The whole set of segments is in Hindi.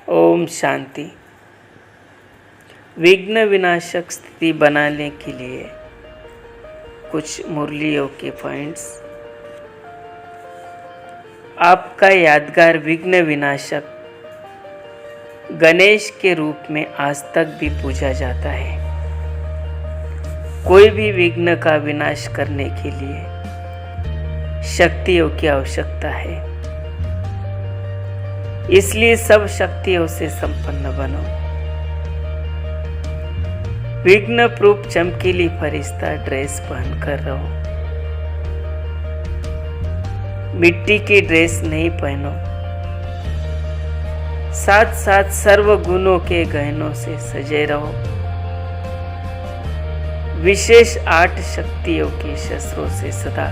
ओम शांति। विघ्न विनाशक स्थिति बनाने के लिए कुछ मुरलियों के पॉइंट्स। आपका यादगार विघ्न विनाशक गणेश के रूप में आज तक भी पूजा जाता है। कोई भी विघ्न का विनाश करने के लिए शक्तियों की आवश्यकता है, इसलिए सब शक्तियों से संपन्न बनो। विघ्न प्रूफ चमकीली फरिश्ता ड्रेस पहनकर रहो। मिट्टी की ड्रेस नहीं पहनो, साथ साथ सर्व गुणों के गहनों से सजे रहो। विशेष 8 शक्तियों के शस्त्रों से सदा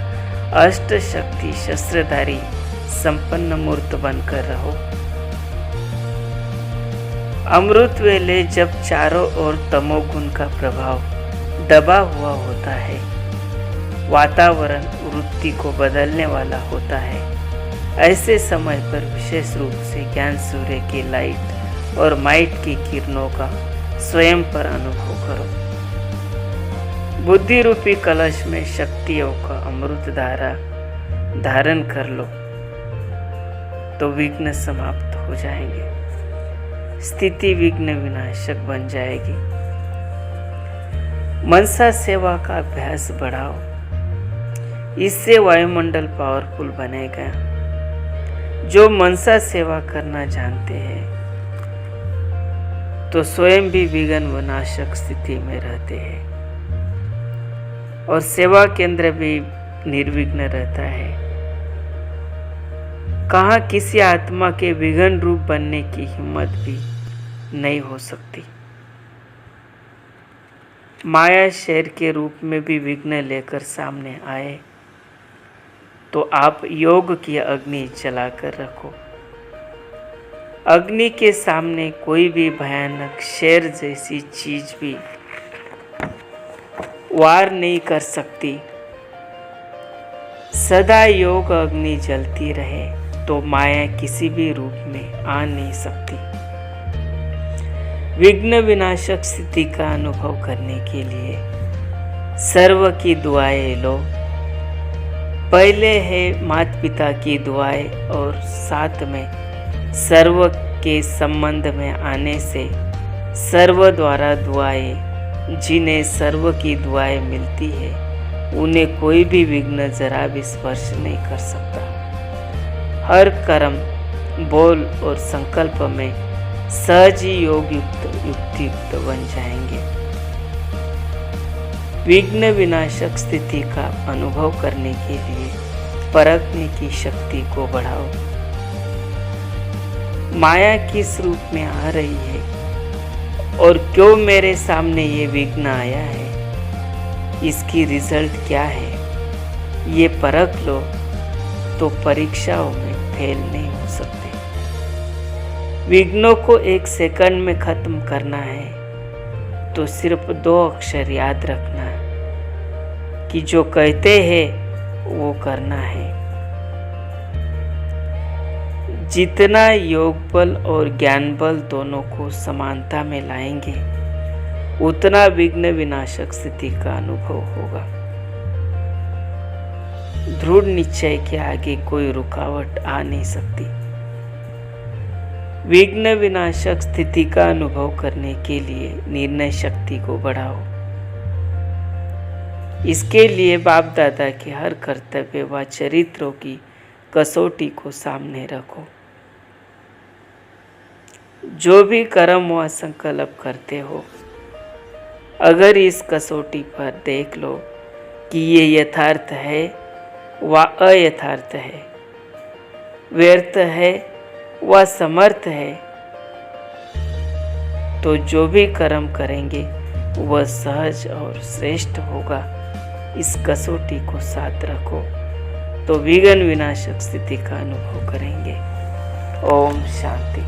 अष्ट शक्ति शस्त्रधारी संपन्न मूर्त बनकर रहो। अमृत वेले जब चारों ओर तमोगुण का प्रभाव दबा हुआ होता है, वातावरण वृत्ति को बदलने वाला होता है, ऐसे समय पर विशेष रूप से ज्ञान सूर्य की लाइट और माइट की किरणों का स्वयं पर अनुभव करो। बुद्धि रूपी कलश में शक्तियों का अमृत धारा धारण कर लो तो विघ्न समाप्त हो जाएंगे, स्थिति विघ्न विनाशक बन जाएगी। मनसा सेवा का अभ्यास बढ़ाओ, इससे वायुमंडल पावरफुल बनेगा। जो मनसा सेवा करना जानते हैं तो स्वयं भी विघ्न विनाशक स्थिति में रहते हैं और सेवा केंद्र भी निर्विघ्न रहता है। कहाँ किसी आत्मा के विघ्न रूप बनने की हिम्मत भी नहीं हो सकती। माया शेर के रूप में भी विघ्न लेकर सामने आए तो आप योग की अग्नि जलाकर रखो। अग्नि के सामने कोई भी भयानक शेर जैसी चीज भी वार नहीं कर सकती। सदा योग अग्नि जलती रहे तो माया किसी भी रूप में आ नहीं सकती। विघ्न विनाशक स्थिति का अनुभव करने के लिए सर्व की दुआएं लो। पहले है माता पिता की दुआएं और साथ में सर्व के संबंध में आने से सर्व द्वारा दुआएं, जिन्हें सर्व की दुआएं मिलती है उन्हें कोई भी विघ्न जरा भी स्पर्श नहीं कर सकता। हर कर्म, बोल और संकल्प में सहज ही योग युक्त बन जाएंगे। विघ्न विनाशक स्थिति का अनुभव करने के लिए परखने की शक्ति को बढ़ाओ। माया किस रूप में आ रही है और क्यों मेरे सामने ये विघ्न आया है, इसकी रिजल्ट क्या है, ये परख लो तो परीक्षाओं में फेल नहीं हो सकते। विघ्नों को 1 सेकंड में खत्म करना है तो सिर्फ 2 अक्षर याद रखना कि जो कहते हैं वो करना है। जितना योग बल और ज्ञान बल दोनों को समानता में लाएंगे उतना विघ्न विनाशक स्थिति का अनुभव होगा। दृढ़ निश्चय के आगे कोई रुकावट आ नहीं सकती। विघ्न विनाशक स्थिति का अनुभव करने के लिए निर्णय शक्ति को बढ़ाओ। इसके लिए बाप दादा के हर कर्तव्य व चरित्रों की कसौटी को सामने रखो। जो भी कर्म व संकल्प करते हो, अगर इस कसौटी पर देख लो कि ये यथार्थ है व अयथार्थ है, व्यर्थ है व समर्थ है, तो जो भी कर्म करेंगे वह सहज और श्रेष्ठ होगा। इस कसौटी को साथ रखो तो विघ्न विनाशक स्थिति का अनुभव करेंगे। ओम शांति।